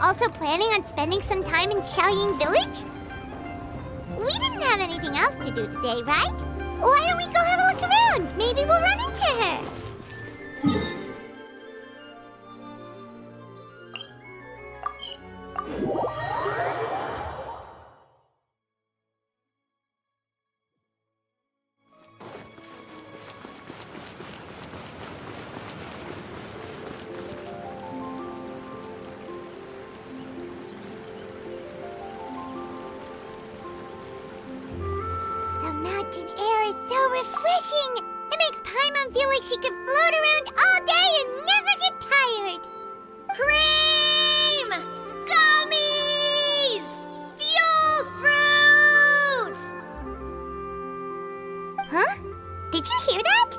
also planning on spending some time in Xiaoying Village? We didn't have anything else to do today, right? Why don't we go have a look around? Maybe we'll run into her. The mountain air is so refreshing. It makes Paimon feel like she could float around all day and never get tired. Cream! Gummies! Fuel fruit! Huh? Did you hear that?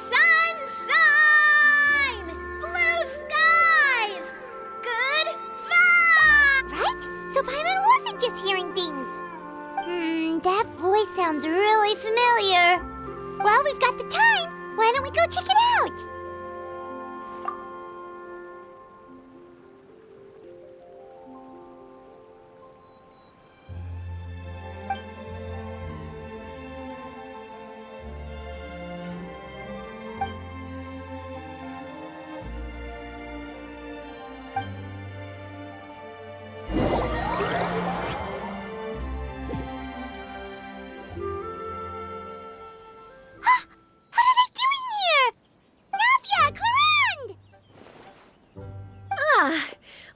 Sunshine! Blue skies! Good fun! Right? So Paimon wasn't just hearing things. That voice sounds really familiar. Well, we've got the time. Why don't we go check it out?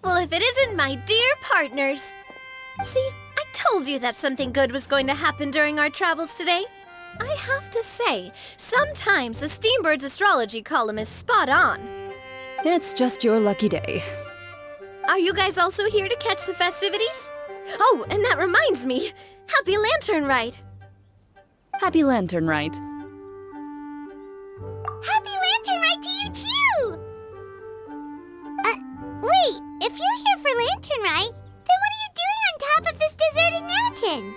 Well, if it isn't my dear partners. See, I told you that something good was going to happen during our travels today. I have to say, sometimes the Steambird's astrology column is spot on. It's just your lucky day. Are you guys also here to catch the festivities? Oh, and that reminds me, Happy Lantern Rite! Happy Lantern Rite. Happy Lantern Rite to you too! Wait, if you're here for Lantern Rite, then what are you doing on top of this deserted mountain?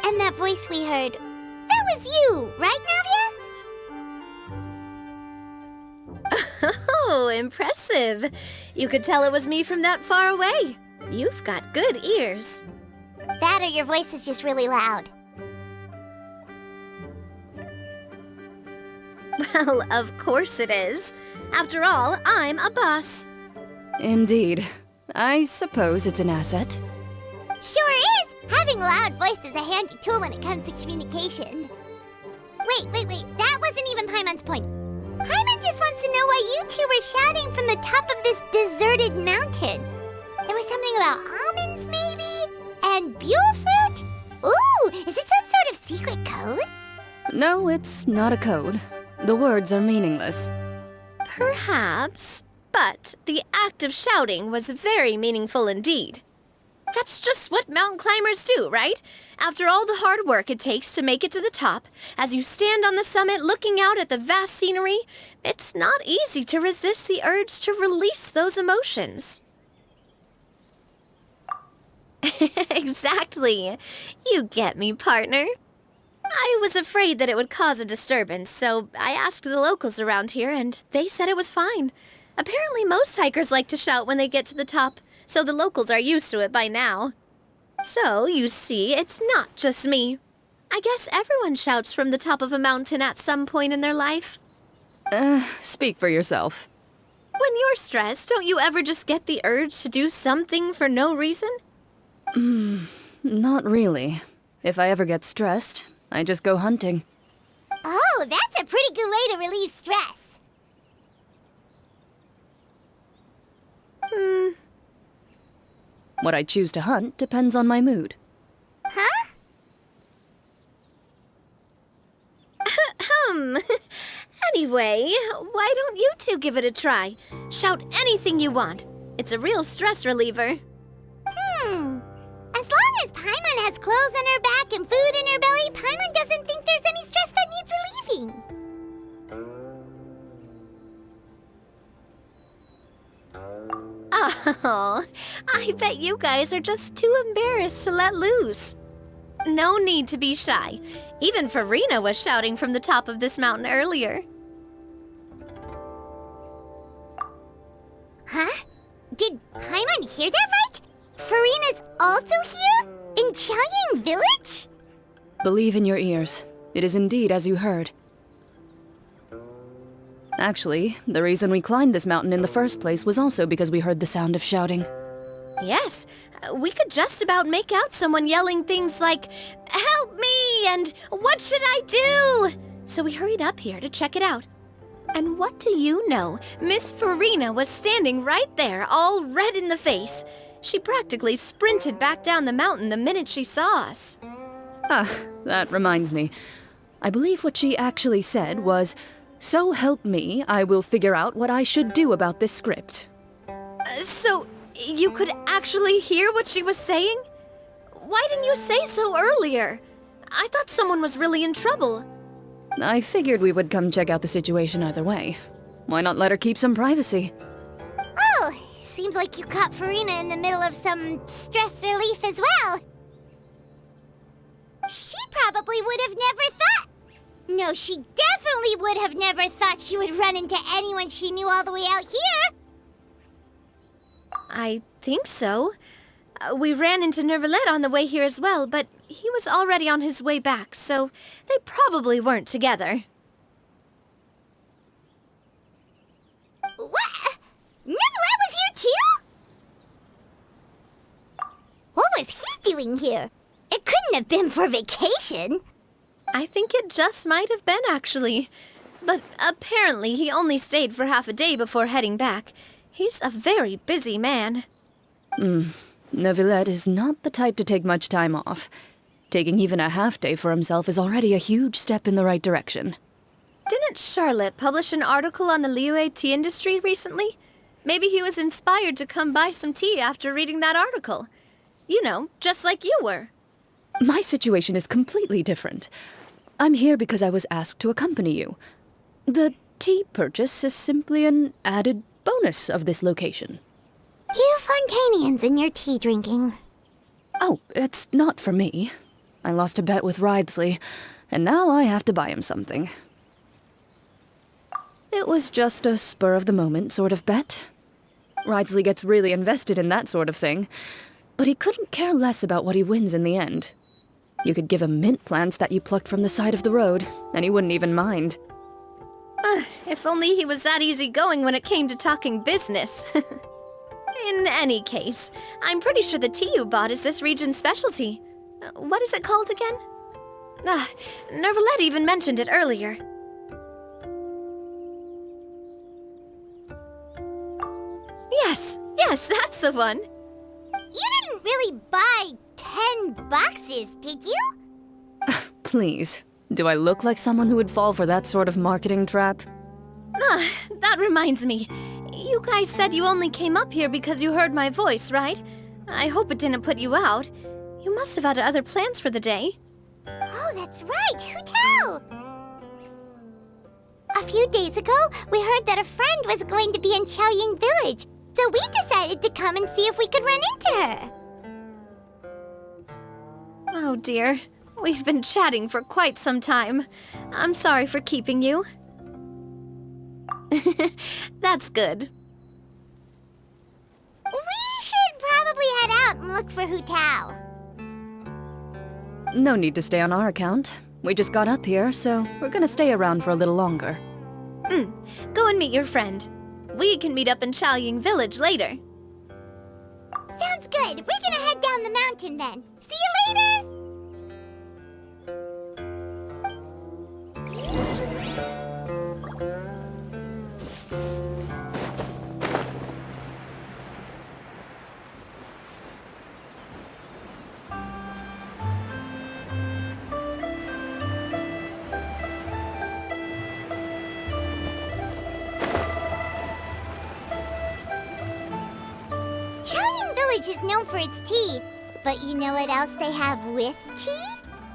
And that voice we heard, that was you, right, Navia? Oh, impressive. You could tell it was me from that far away. You've got good ears. That or your voice is just really loud. Well, of course it is. After all, I'm a boss. Indeed. I suppose it's an asset. Sure is! Having a loud voice is a handy tool when it comes to communication. Wait. That wasn't even Paimon's point. Paimon just wants to know why you two were shouting from the top of this deserted mountain. There was something about almonds, maybe? And buell fruit? Ooh, is it some sort of secret code? No, it's not a code. The words are meaningless. Perhaps, but the act of shouting was very meaningful indeed. That's just what mountain climbers do, right? After all the hard work it takes to make it to the top, as you stand on the summit looking out at the vast scenery, it's not easy to resist the urge to release those emotions. Exactly. You get me, partner. I was afraid that it would cause a disturbance, so I asked the locals around here, and they said it was fine. Apparently most hikers like to shout when they get to the top, so the locals are used to it by now. So, you see, it's not just me. I guess everyone shouts from the top of a mountain at some point in their life. Speak for yourself. When you're stressed, don't you ever just get the urge to do something for no reason? Not really. If I ever get stressed, I just go hunting. Oh, that's a pretty good way to relieve stress. What I choose to hunt depends on my mood. Huh? Anyway, why don't you two give it a try? Shout anything you want. It's a real stress reliever. As long as Paimon has clothes on her back and food in her belly, Paimon doesn't think there's any stress that needs relieving. Oh, I bet you guys are just too embarrassed to let loose. No need to be shy. Even Furina was shouting from the top of this mountain earlier. Huh? Did Paimon hear that right? Furina's also here? In Chenyu Village? Believe in your ears. It is indeed as you heard. Actually, the reason we climbed this mountain in the first place was also because we heard the sound of shouting. Yes, we could just about make out someone yelling things like, "Help me!" and "What should I do?" So we hurried up here to check it out. And what do you know? Miss Furina was standing right there, all red in the face. She practically sprinted back down the mountain the minute she saw us. Ah, that reminds me. I believe what she actually said was, "So help me, I will figure out what I should do about this script." So, you could actually hear what she was saying? Why didn't you say so earlier? I thought someone was really in trouble. I figured we would come check out the situation either way. Why not let her keep some privacy? Oh, seems like you caught Furina in the middle of some stress relief as well. She probably would have never thought... No, she definitely would have never thought she would run into anyone she knew all the way out here. I think so. We ran into Nervalet on the way here as well, but he was already on his way back, so they probably weren't together. What? Nervalet was here too? What was he doing here? It couldn't have been for vacation. I think it just might have been, actually. But apparently he only stayed for half a day before heading back. He's a very busy man. Nervalet is not the type to take much time off. Taking even a half day for himself is already a huge step in the right direction. Didn't Charlotte publish an article on the Liyue tea industry recently? Maybe he was inspired to come buy some tea after reading that article. You know, just like you were. My situation is completely different. I'm here because I was asked to accompany you. The tea purchase is simply an added bonus of this location. You Fontanians and your tea drinking. Oh, it's not for me. I lost a bet with Ridesley, and now I have to buy him something. It was just a spur-of-the-moment sort of bet. Ridesley gets really invested in that sort of thing, but he couldn't care less about what he wins in the end. You could give him mint plants that you plucked from the side of the road, and he wouldn't even mind. If only he was that easygoing when it came to talking business. In any case, I'm pretty sure the tea you bought is this region's specialty. What is it called again? Nervalet even mentioned it earlier. Yes, that's the one. You didn't really buy 10 boxes, did you? Please, do I look like someone who would fall for that sort of marketing trap? That reminds me. You guys said you only came up here because you heard my voice, right? I hope it didn't put you out. You must have had other plans for the day. Oh, that's right, Hu Tao! A few days ago, we heard that a friend was going to be in Chaoying Village, so we decided to come and see if we could run into her. Oh dear. We've been chatting for quite some time. I'm sorry for keeping you. That's good. We should probably head out and look for Hu Tao. No need to stay on our account. We just got up here, so we're gonna stay around for a little longer. Go and meet your friend. We can meet up in Chaoying Village later. Sounds good. We're gonna head down the mountain then. See you later! Is known for its tea, but you know what else they have with tea?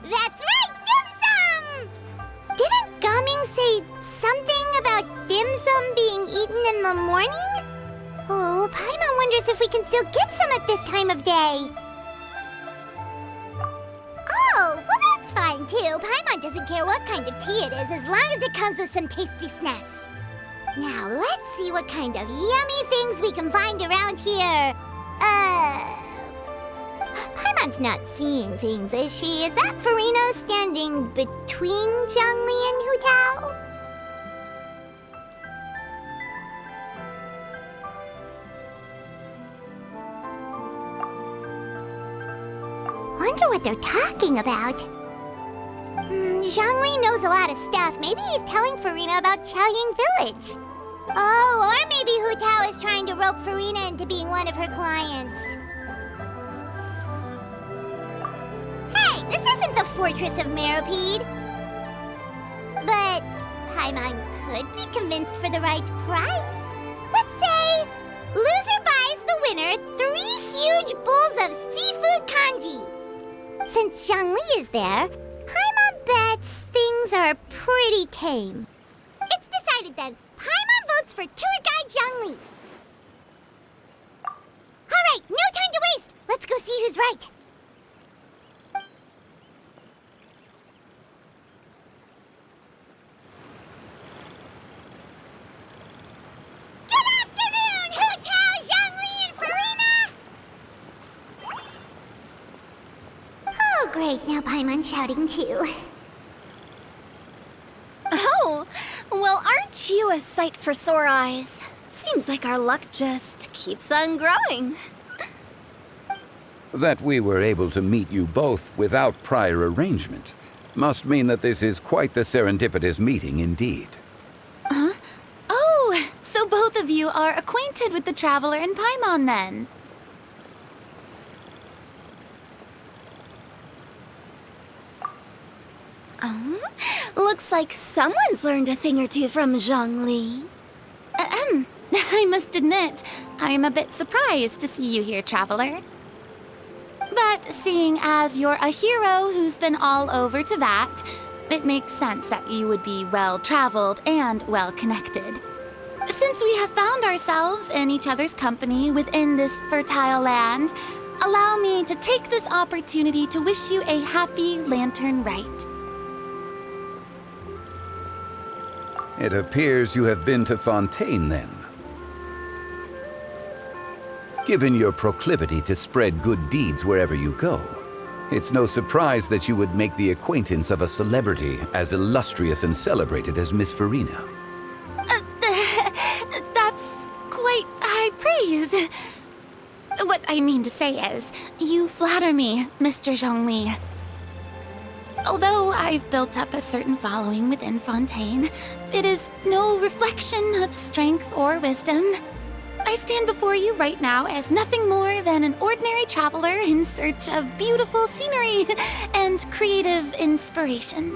That's right, dim sum! Didn't Gaming say something about dim sum being eaten in the morning? Oh, Paimon wonders if we can still get some at this time of day. Oh, well that's fine too. Paimon doesn't care what kind of tea it is as long as it comes with some tasty snacks. Now let's see what kind of yummy things we can find around here. Paimon's not seeing things, is she? Is that Furina standing between Zhongli and Hu Tao? Wonder what they're talking about. Zhongli knows a lot of stuff. Maybe he's telling Furina about Chaoying Village. Oh, or maybe Hu Tao is trying to rope Furina into being one of her clients. Hey, this isn't the Fortress of Meropide. But Paimon could be convinced for the right price. Let's say loser buys the winner 3 huge bowls of seafood kanji. Since Zhongli is there, Paimon bets things are pretty tame. It's decided then. Paimon votes for tour guide Zhongli. All right, no time to waste. Let's go see who's right. Good afternoon, Hu Tao, Zhongli, and Furina. Oh, great. Now Paimon's shouting too. Oh, well, aren't you a sight for sore eyes? Seems like our luck just keeps on growing. That we were able to meet you both without prior arrangement must mean that this is quite the serendipitous meeting indeed. Huh? Oh, so both of you are acquainted with the Traveler and Paimon then? Looks like someone's learned a thing or two from Zhongli. I must admit, I am a bit surprised to see you here, Traveler. But seeing as you're a hero who's been all over to that, it makes sense that you would be well-traveled and well-connected. Since we have found ourselves in each other's company within this fertile land, allow me to take this opportunity to wish you a happy Lantern Rite. It appears you have been to Fontaine, then. Given your proclivity to spread good deeds wherever you go, it's no surprise that you would make the acquaintance of a celebrity as illustrious and celebrated as Miss Furina. That's quite high praise. What I mean to say is, you flatter me, Mr. Zhongli. Although I've built up a certain following within Fontaine, it is no reflection of strength or wisdom. I stand before you right now as nothing more than an ordinary traveler in search of beautiful scenery and creative inspiration.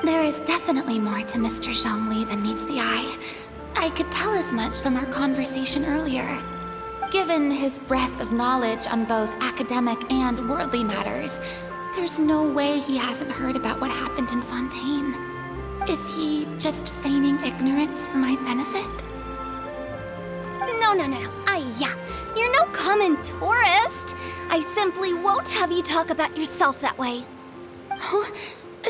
There is definitely more to Mr. Zhongli than meets the eye. I could tell as much from our conversation earlier. Given his breadth of knowledge on both academic and worldly matters, there's no way he hasn't heard about what happened in Fontaine. Is he just feigning ignorance for my benefit? No. You're no common tourist. I simply won't have you talk about yourself that way. Oh,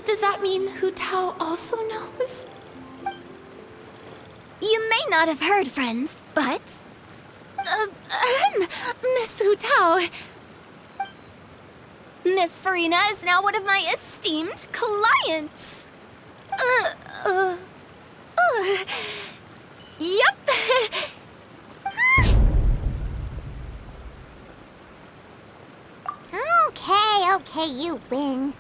does that mean Hu Tao also knows? You may not have heard, friends, but... Miss Hu Tao... Miss Furina is now one of my esteemed clients. Yep. Okay, you win.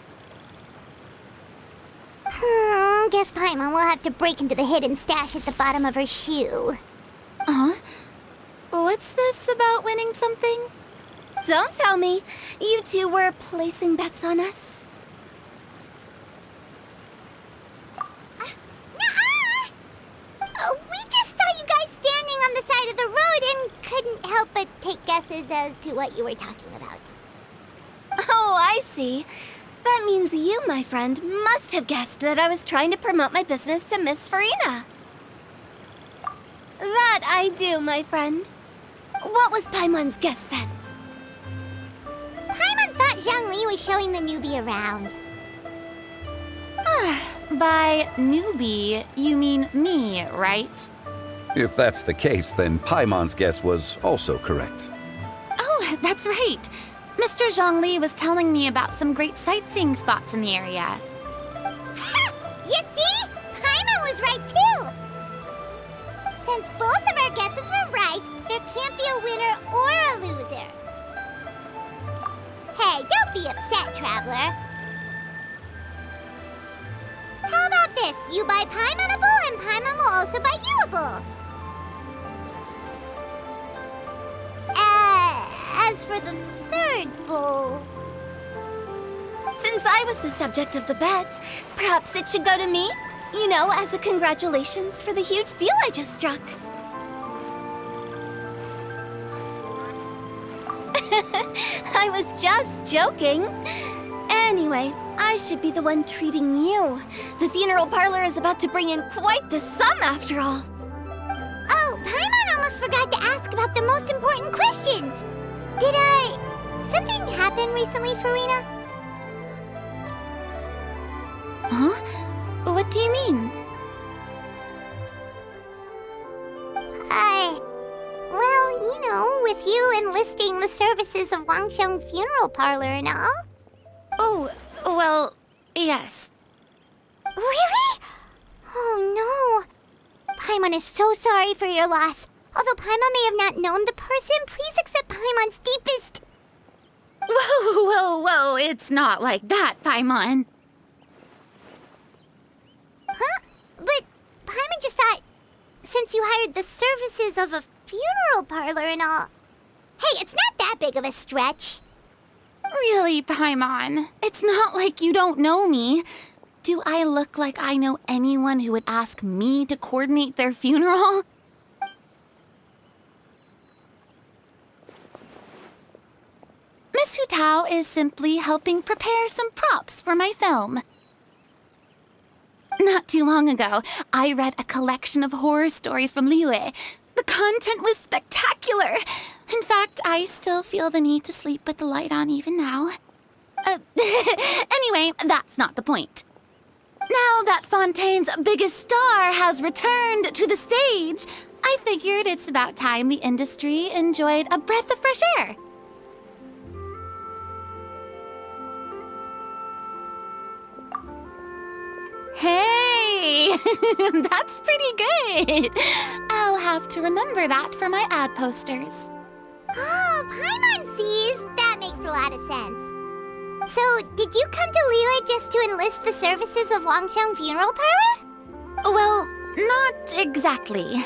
Guess Paimon will have to break into the hidden stash at the bottom of her shoe. What's this about winning something? Don't tell me. You two were placing bets on us. We just saw you guys standing on the side of the road and couldn't help but take guesses as to what you were talking about. Oh, I see. That means you, my friend, must have guessed that I was trying to promote my business to Miss Furina. That I do, my friend. What was Paimon's guess then? Paimon thought Zhongli was showing the newbie around. By newbie, you mean me, right? If that's the case, then Paimon's guess was also correct. Oh, that's right. Mr. Zhongli was telling me about some great sightseeing spots in the area. Ha! You see? Paimon was right too! Since both of our guesses were right, there can't be a winner or a loser. Hey, don't be upset, traveler. How about this? You buy Paimon a bowl and Paimon will also buy you a bowl. As for the third bowl... Since I was the subject of the bet, perhaps it should go to me? You know, as a congratulations for the huge deal I just struck. I was just joking. Anyway, I should be the one treating you. The funeral parlor is about to bring in quite the sum after all. Oh, Paimon almost forgot to ask about the most important question. Did something happen recently, Furina? Huh? What do you mean? Well, you know, with you enlisting the services of Wangsheng Funeral Parlor and all. Oh, well, yes. Really? Oh no. Paimon is so sorry for your loss. Although Paimon may have not known the person, please accept Paimon's deepest... Whoa, it's not like that, Paimon. Huh? But Paimon just thought, since you hired the services of a funeral parlor and all... Hey, it's not that big of a stretch. Really, Paimon? It's not like you don't know me. Do I look like I know anyone who would ask me to coordinate their funeral? Miss Hu Tao is simply helping prepare some props for my film. Not too long ago, I read a collection of horror stories from Liyue. The content was spectacular. In fact, I still feel the need to sleep with the light on even now. Anyway, that's not the point. Now that Fontaine's biggest star has returned to the stage, I figured it's about time the industry enjoyed a breath of fresh air. Hey, that's pretty good. I'll have to remember that for my ad posters. Oh, Paimon sees. That makes a lot of sense. So, did you come to Liyue just to enlist the services of Wangsheng Funeral Parlor? Well, not exactly.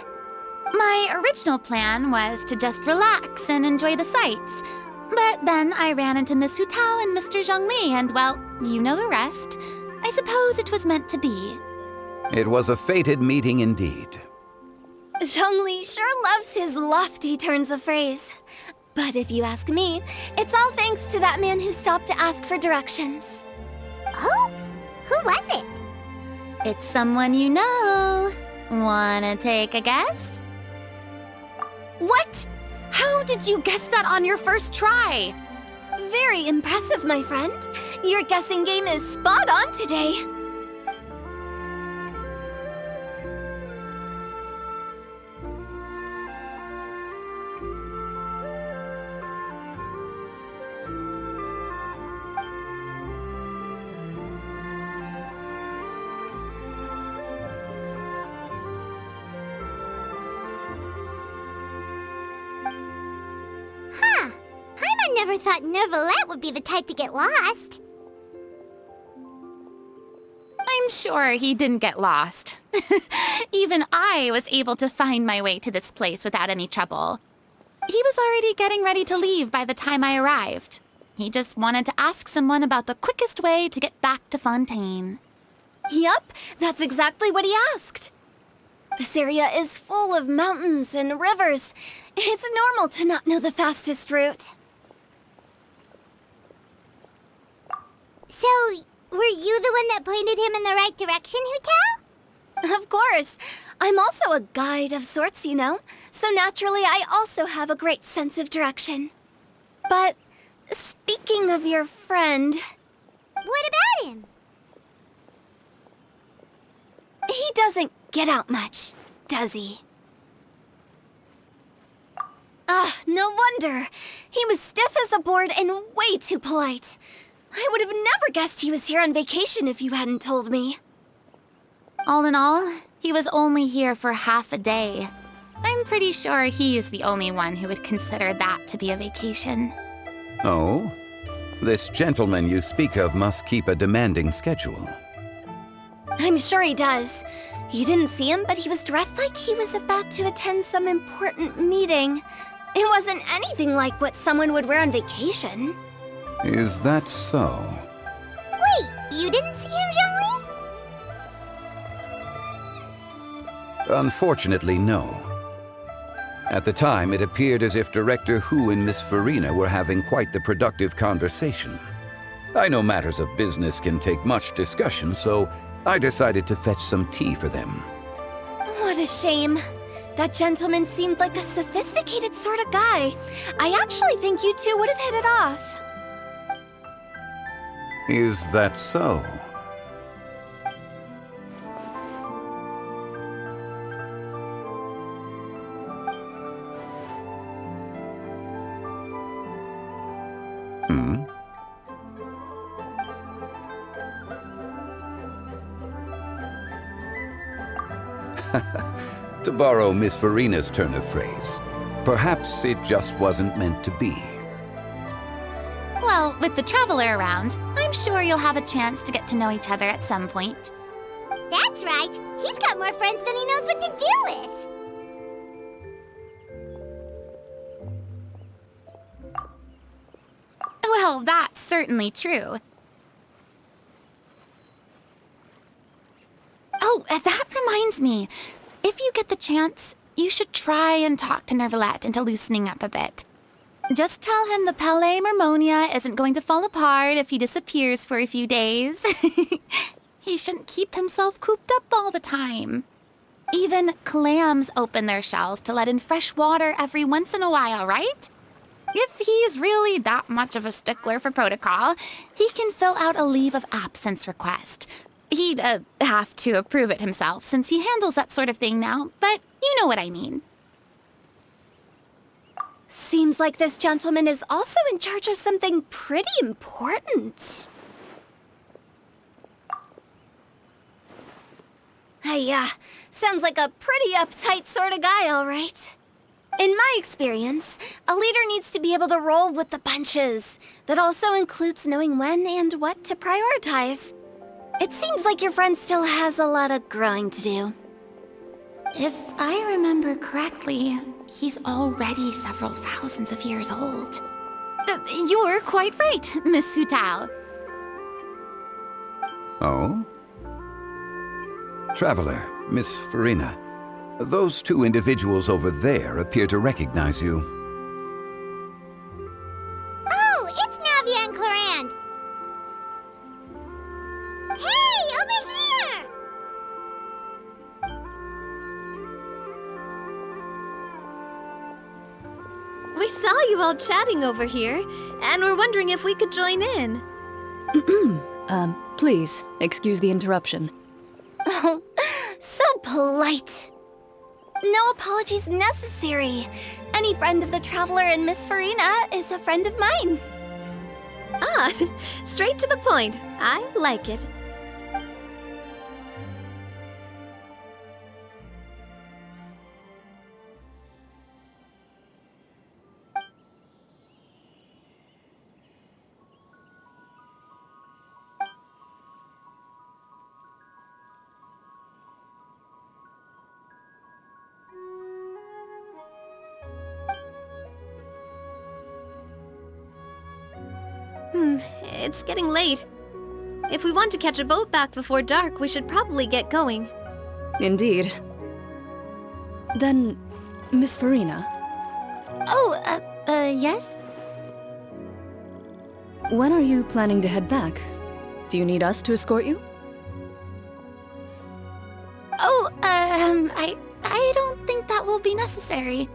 My original plan was to just relax and enjoy the sights. But then I ran into Miss Hu Tao and Mr. Zhongli, and well, you know the rest. I suppose it was meant to be. It was a fated meeting indeed. Zhongli sure loves his lofty turns of phrase. But if you ask me, it's all thanks to that man who stopped to ask for directions. Oh? Who was it? It's someone you know. Wanna take a guess? What? How did you guess that on your first try? Very impressive, my friend. Your guessing game is spot on today. Huh. Paimon never thought Neuvillette would be the type to get lost. I'm sure he didn't get lost. Even I was able to find my way to this place without any trouble. He was already getting ready to leave by the time I arrived. He just wanted to ask someone about the quickest way to get back to Fontaine. Yup, that's exactly what he asked. This area is full of mountains and rivers. It's normal to not know the fastest route. So, were you the one that pointed him in the right direction, Hu Tao? Of course. I'm also a guide of sorts, you know. So naturally, I also have a great sense of direction. But speaking of your friend... What about him? He doesn't get out much, does he? No wonder. He was stiff as a board and way too polite. I would have never guessed he was here on vacation if you hadn't told me. All in all, he was only here for half a day. I'm pretty sure he's the only one who would consider that to be a vacation. Oh? This gentleman you speak of must keep a demanding schedule. I'm sure he does. You didn't see him, but he was dressed like he was about to attend some important meeting. It wasn't anything like what someone would wear on vacation. Is that so? Wait, you didn't see him, Zhongli? Unfortunately, no. At the time, it appeared as if Director Hu and Miss Furina were having quite the productive conversation. I know matters of business can take much discussion, so I decided to fetch some tea for them. What a shame. That gentleman seemed like a sophisticated sort of guy. I actually think you two would have hit it off. Is that so? To borrow Miss Furina's turn of phrase, perhaps it just wasn't meant to be. Well, with the Traveler around, I'm sure you'll have a chance to get to know each other at some point. That's right. He's got more friends than he knows what to do with. Well, that's certainly true. Oh, that reminds me. If you get the chance, you should try and talk to Nervalette into loosening up a bit. Just tell him the Palais Mermonia isn't going to fall apart if he disappears for a few days. He shouldn't keep himself cooped up all the time. Even clams open their shells to let in fresh water every once in a while, right? If he's really that much of a stickler for protocol, he can fill out a leave of absence request. He'd have to approve it himself since he handles that sort of thing now, but you know what I mean. Seems like this gentleman is also in charge of something pretty important. Sounds like a pretty uptight sort of guy, all right. In my experience, a leader needs to be able to roll with the punches. That also includes knowing when and what to prioritize. It seems like your friend still has a lot of growing to do. If I remember correctly, he's already several thousands of years old. You're quite right, Miss Hu Tao. Oh? Traveler, Miss Furina, those two individuals over there appear to recognize you. Oh, it's Navia and Clorinde. Hey, over here! We saw you all chatting over here, and we're wondering if we could join in. Please, excuse the interruption. Oh, so polite. No apologies necessary. Any friend of the Traveler and Miss Furina is a friend of mine. Ah, straight to the point. I like it. It's getting late. If we want to catch a boat back before dark, we should probably get going. Indeed. Then, Miss Furina, Oh, yes? when are you planning to head back? Do you need us to escort you? Oh, I don't think that will be necessary.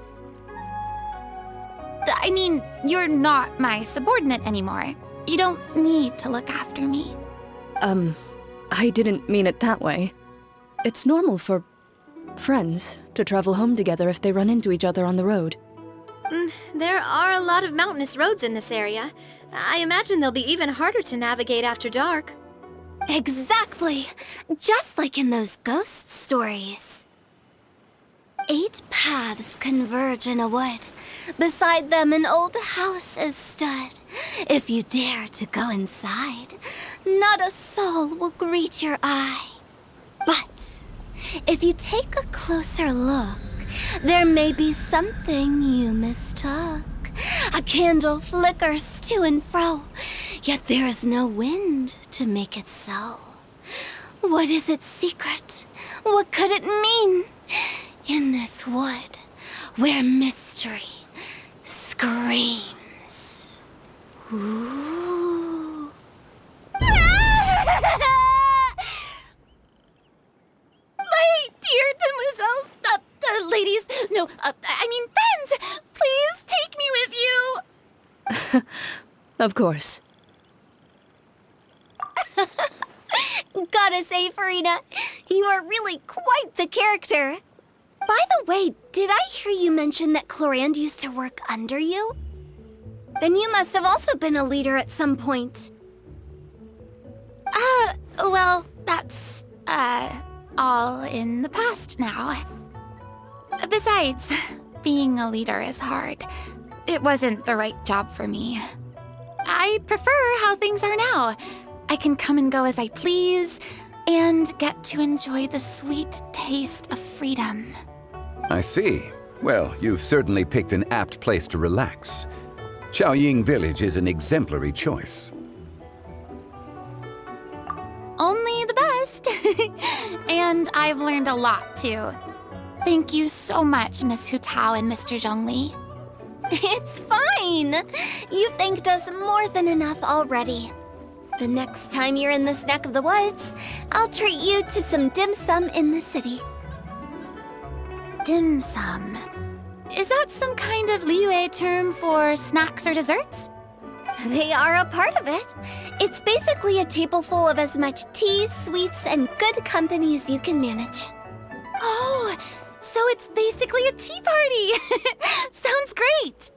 I mean, you're not my subordinate anymore. You don't need to look after me. I didn't mean it that way. It's normal for friends to travel home together if they run into each other on the road. There are a lot of mountainous roads in this area. I imagine they'll be even harder to navigate after dark. Exactly! Just like in those ghost stories. 8 paths converge in a wood. Beside them an old house is stood. If you dare to go inside, not a soul will greet your eye. But if you take a closer look, there may be something you mistook. A candle flickers to and fro, yet there is no wind to make it so. What is its secret? What could it mean? In this wood, where mystery screams. Ooh. My dear demoiselles, ladies, no, I mean friends, please take me with you. Of course. Gotta say, Furina, you are really quite the character. By the way, did I hear you mention that Clorinde used to work under you? Then you must have also been a leader at some point. Well, that's, all in the past now. Besides, being a leader is hard. It wasn't the right job for me. I prefer how things are now. I can come and go as I please, and get to enjoy the sweet taste of freedom. I see. Well, you've certainly picked an apt place to relax. Xiaoying Village is an exemplary choice. Only the best. And I've learned a lot, too. Thank you so much, Miss Hu Tao and Mr. Zhongli. It's fine. You've thanked us more than enough already. The next time you're in this neck of the woods, I'll treat you to some dim sum in the city. Dim sum. Is that some kind of Liyue term for snacks or desserts? They are a part of it. It's basically a table full of as much tea, sweets, and good company as you can manage. Oh, so it's basically a tea party. Sounds great.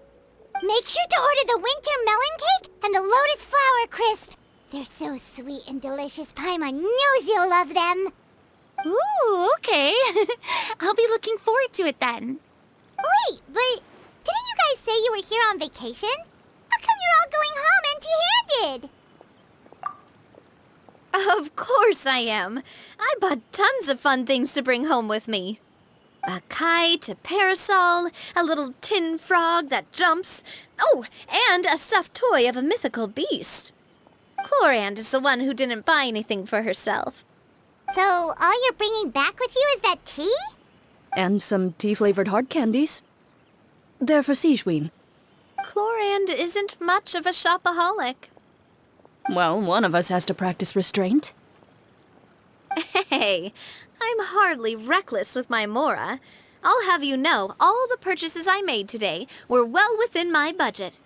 Make sure to order the winter melon cake and the lotus flower crisp. They're so sweet and delicious, Paimon knows you'll love them. Ooh, okay. I'll be looking forward to it then. Wait, but didn't you guys say you were here on vacation? How come you're all going home empty-handed? Of course I am. I bought tons of fun things to bring home with me. A kite, a parasol, a little tin frog that jumps. Oh, and a stuffed toy of a mythical beast. Clorinde is the one who didn't buy anything for herself. So all you're bringing back with you is that tea? And some tea-flavored hard candies. They're for Sigewin. Clorinde isn't much of a shopaholic. Well, one of us has to practice restraint. Hey, I'm hardly reckless with my mora. I'll have you know, all the purchases I made today were well within my budget.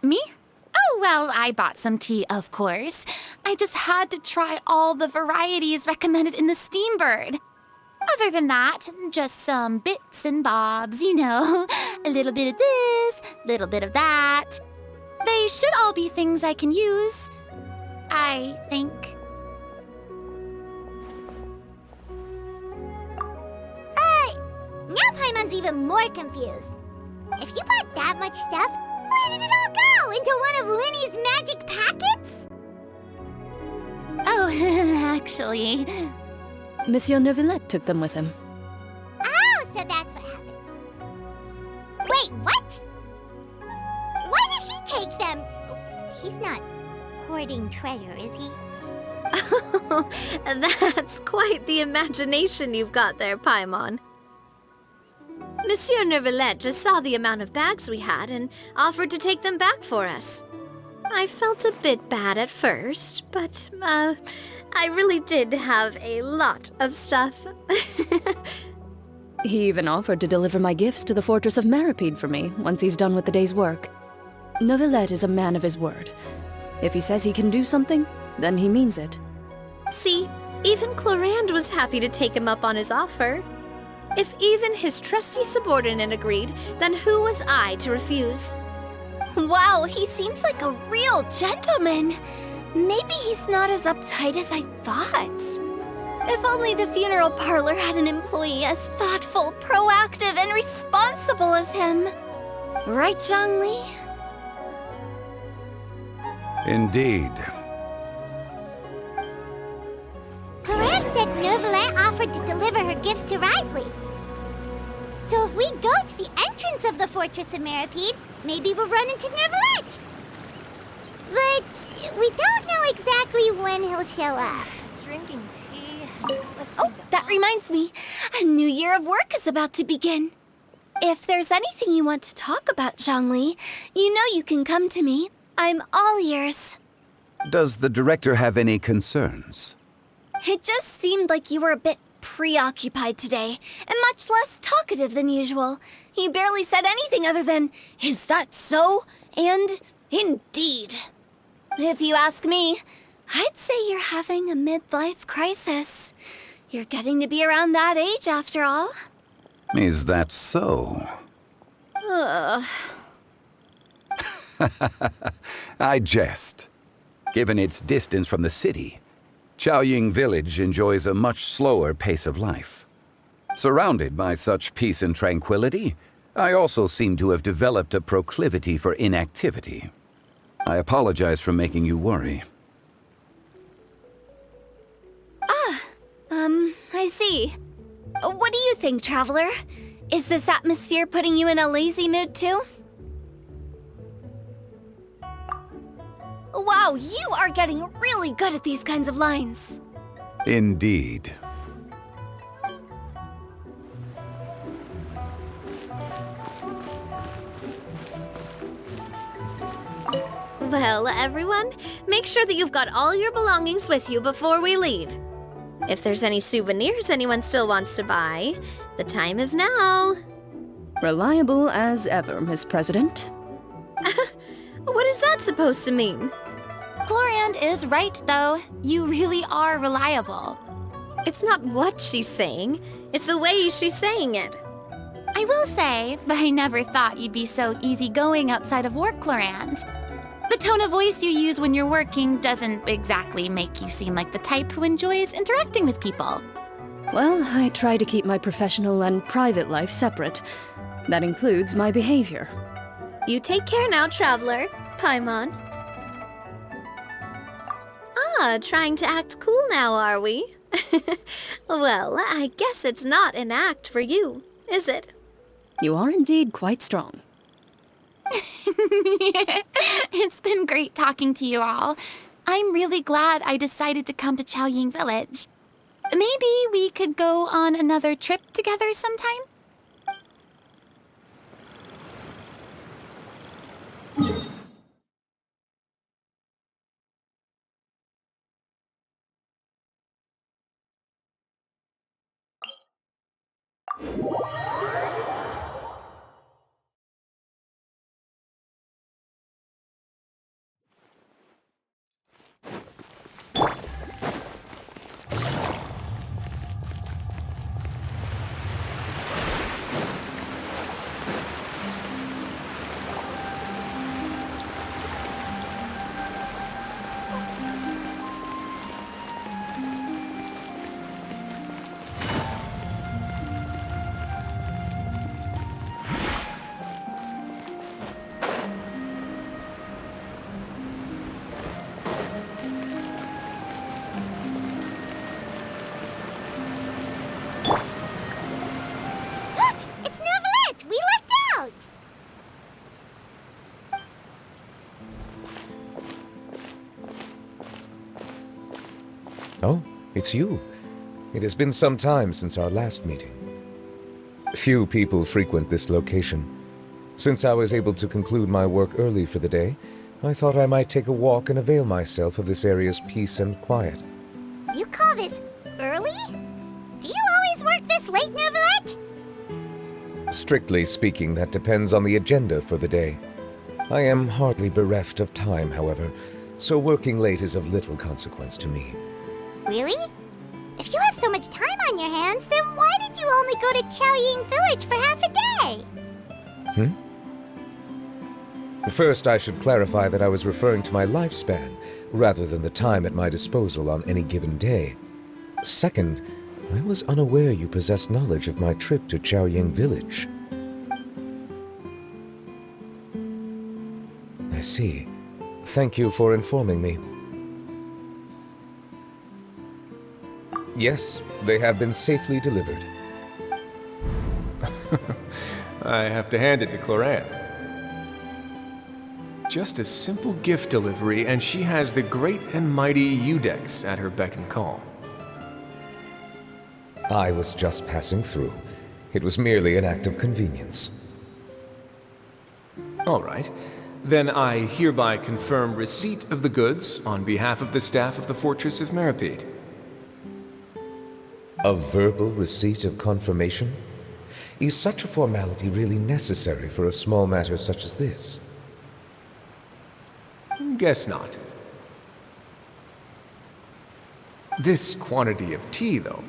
Me? Oh, well, I bought some tea, of course. I just had to try all the varieties recommended in the Steambird. Other than that, just some bits and bobs, you know. A little bit of this, little bit of that. They should all be things I can use, I think. Now Paimon's even more confused. If you bought that much stuff, where did it all go? Into one of Linny's magic packets? Oh, actually... Monsieur Neuvillette took them with him. Oh, so that's what happened. Wait, what? Why did he take them? He's not hoarding treasure, is he? That's quite the imagination you've got there, Paimon. Monsieur Neuvillette just saw the amount of bags we had and offered to take them back for us. I felt a bit bad at first, but, I really did have a lot of stuff. He even offered to deliver my gifts to the Fortress of Maripede for me once he's done with the day's work. Neuvillette is a man of his word. If he says he can do something, then he means it. See, even Clorinde was happy to take him up on his offer. If even his trusty subordinate agreed, then who was I to refuse? Wow, he seems like a real gentleman. Maybe he's not as uptight as I thought. If only the funeral parlor had an employee as thoughtful, proactive, and responsible as him. Right, Zhongli? Indeed. Clorinde said Nervalet offered to deliver her gifts to Risley. So if we go to the entrance of the Fortress of Meripede, maybe we'll run into Nervalet. But we don't know exactly when he'll show up. Drinking tea. Oh, that reminds me. A new year of work is about to begin. If there's anything you want to talk about, Zhongli, you know you can come to me. I'm all ears. Does the director have any concerns? It just seemed like you were a bit preoccupied today, and much less talkative than usual. You barely said anything other than, "Is that so?" and "Indeed." If you ask me, I'd say you're having a midlife crisis. You're getting to be around that age after all. Is that so? Ugh. I jest. Given its distance from the city, Chaoying Village enjoys a much slower pace of life. Surrounded by such peace and tranquility, I also seem to have developed a proclivity for inactivity. I apologize for making you worry. I see. What do you think, Traveler? Is this atmosphere putting you in a lazy mood too? Wow, you are getting really good at these kinds of lines. Indeed. Well, everyone, make sure that you've got all your belongings with you before we leave. If there's any souvenirs anyone still wants to buy, the time is now. Reliable as ever, Miss President. What is that supposed to mean? Clorinde is right, though. You really are reliable. It's not what she's saying, it's the way she's saying it. I will say, but I never thought you'd be so easygoing outside of work, Clorinde. The tone of voice you use when you're working doesn't exactly make you seem like the type who enjoys interacting with people. Well, I try to keep my professional and private life separate. That includes my behavior. You take care now, Traveler. Paimon. Trying to act cool now, are we? Well, I guess it's not an act for you, is it? You are indeed quite strong. It's been great talking to you all. I'm really glad I decided to come to Chaoying Village. Maybe we could go on another trip together sometime? Oh, it's you. It has been some time since our last meeting. Few people frequent this location. Since I was able to conclude my work early for the day, I thought I might take a walk and avail myself of this area's peace and quiet. You call this early? Do you always work this late, Nervalet? Strictly speaking, that depends on the agenda for the day. I am hardly bereft of time, however, so working late is of little consequence to me. Really? If you have so much time on your hands, then why did you only go to Chaoying Village for half a day? First, I should clarify that I was referring to my lifespan, rather than the time at my disposal on any given day. Second, I was unaware you possessed knowledge of my trip to Chaoying Village. I see. Thank you for informing me. Yes, they have been safely delivered. I have to hand it to Clorinde. Just a simple gift delivery, and she has the great and mighty Udex at her beck and call. I was just passing through. It was merely an act of convenience. All right. Then I hereby confirm receipt of the goods on behalf of the staff of the Fortress of Meripede. A verbal receipt of confirmation? Is such a formality really necessary for a small matter such as this? Guess not. This quantity of tea, though,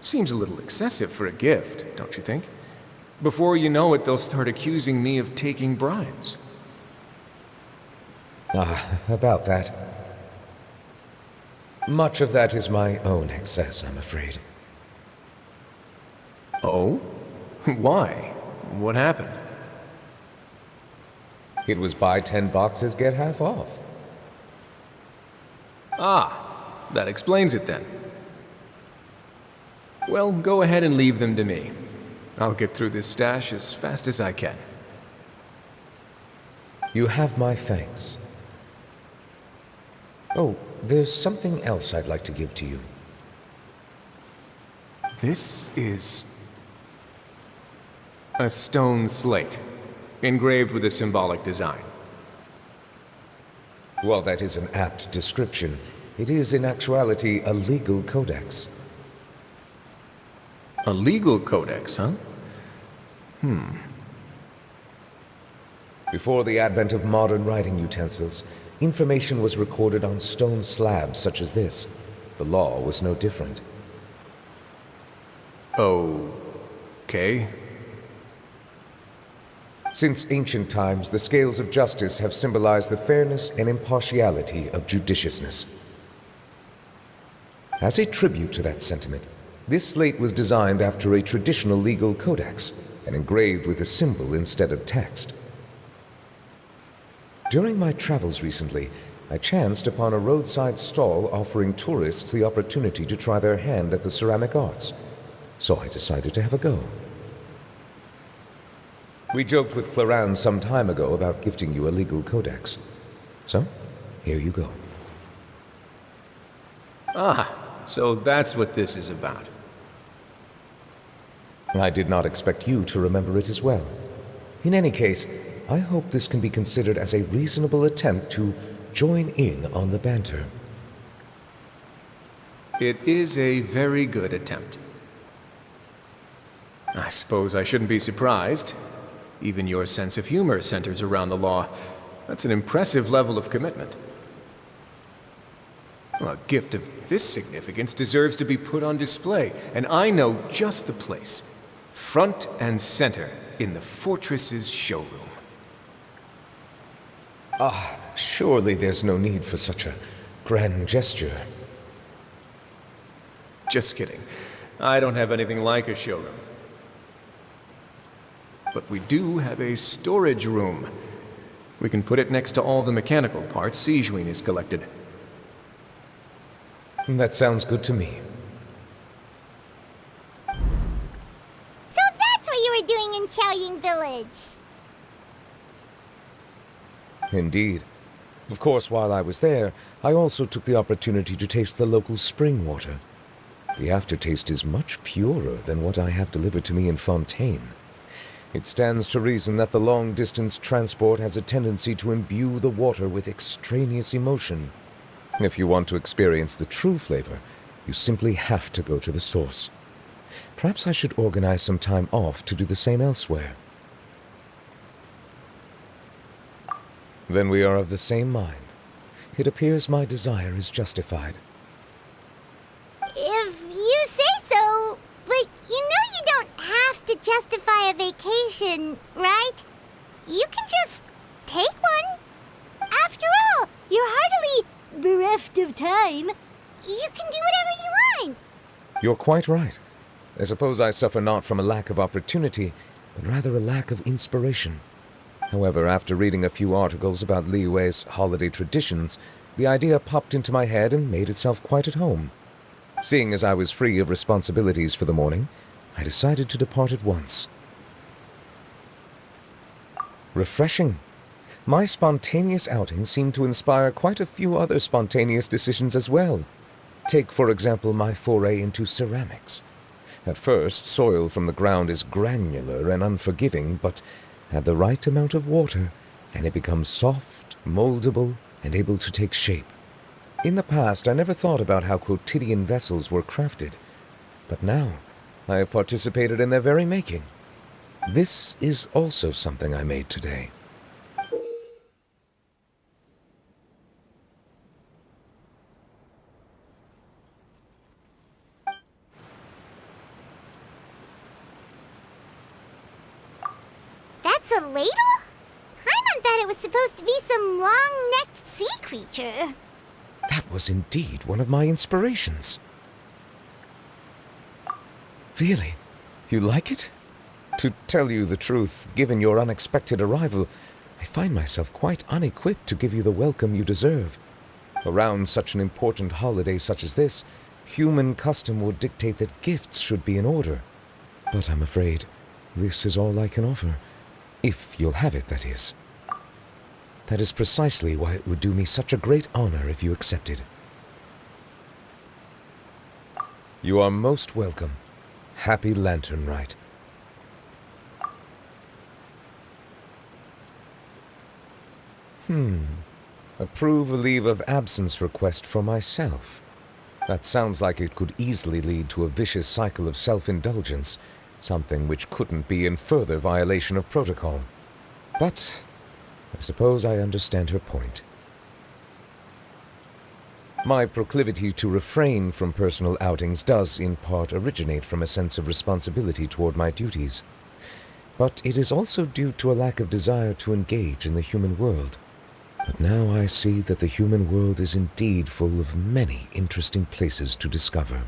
seems a little excessive for a gift, don't you think? Before you know it, they'll start accusing me of taking bribes. About that. Much of that is my own excess, I'm afraid. Oh? Why? What happened? It was buy 10 boxes, get half off. Ah, that explains it then. Well, go ahead and leave them to me. I'll get through this stash as fast as I can. You have my thanks. Oh, there's something else I'd like to give to you. This is a stone slate, engraved with a symbolic design. While that is an apt description, it is in actuality a legal codex. A legal codex, huh? Before the advent of modern writing utensils, information was recorded on stone slabs such as this. The law was no different. Okay. Since ancient times, the scales of justice have symbolized the fairness and impartiality of judiciousness. As a tribute to that sentiment, this slate was designed after a traditional legal codex and engraved with a symbol instead of text. During my travels recently, I chanced upon a roadside stall offering tourists the opportunity to try their hand at the ceramic arts, so I decided to have a go. We joked with Clorinde some time ago about gifting you a legal codex. So, here you go. Ah, so that's what this is about. I did not expect you to remember it as well. In any case, I hope this can be considered as a reasonable attempt to join in on the banter. It is a very good attempt. I suppose I shouldn't be surprised. Even your sense of humor centers around the law. That's an impressive level of commitment. Well, a gift of this significance deserves to be put on display, and I know just the place. Front and center in the fortress's showroom. Surely there's no need for such a grand gesture. Just kidding. I don't have anything like a showroom. But we do have a storage room. We can put it next to all the mechanical parts Sijuin has collected. That sounds good to me. So that's what you were doing in Chaoying Village. Indeed. Of course, while I was there, I also took the opportunity to taste the local spring water. The aftertaste is much purer than what I have delivered to me in Fontaine. It stands to reason that the long-distance transport has a tendency to imbue the water with extraneous emotion. If you want to experience the true flavor, you simply have to go to the source. Perhaps I should organize some time off to do the same elsewhere. Then we are of the same mind. It appears my desire is justified. If you say so. option, right? You can just take one. After all, you're hardly bereft of time. You can do whatever you want. You're quite right. I suppose I suffer not from a lack of opportunity, but rather a lack of inspiration. However, after reading a few articles about Liyue's holiday traditions, the idea popped into my head and made itself quite at home. Seeing as I was free of responsibilities for the morning, I decided to depart at once. Refreshing. My spontaneous outing seemed to inspire quite a few other spontaneous decisions as well. Take, for example, my foray into ceramics. At first, soil from the ground is granular and unforgiving, but add the right amount of water, and it becomes soft, moldable, and able to take shape. In the past, I never thought about how quotidian vessels were crafted, but now I have participated in their very making. This is also something I made today. That's a ladle? Paimon thought it was supposed to be some long-necked sea creature. That was indeed one of my inspirations. Really? You like it? To tell you the truth, given your unexpected arrival, I find myself quite unequipped to give you the welcome you deserve. Around such an important holiday such as this, human custom would dictate that gifts should be in order. But I'm afraid this is all I can offer. If you'll have it, that is. That is precisely why it would do me such a great honor if you accepted. You are most welcome. Happy Lantern Rite. Approve a leave of absence request for myself. That sounds like it could easily lead to a vicious cycle of self-indulgence, something which couldn't be in further violation of protocol. But I suppose I understand her point. My proclivity to refrain from personal outings does in part originate from a sense of responsibility toward my duties. But it is also due to a lack of desire to engage in the human world. But now I see that the human world is indeed full of many interesting places to discover.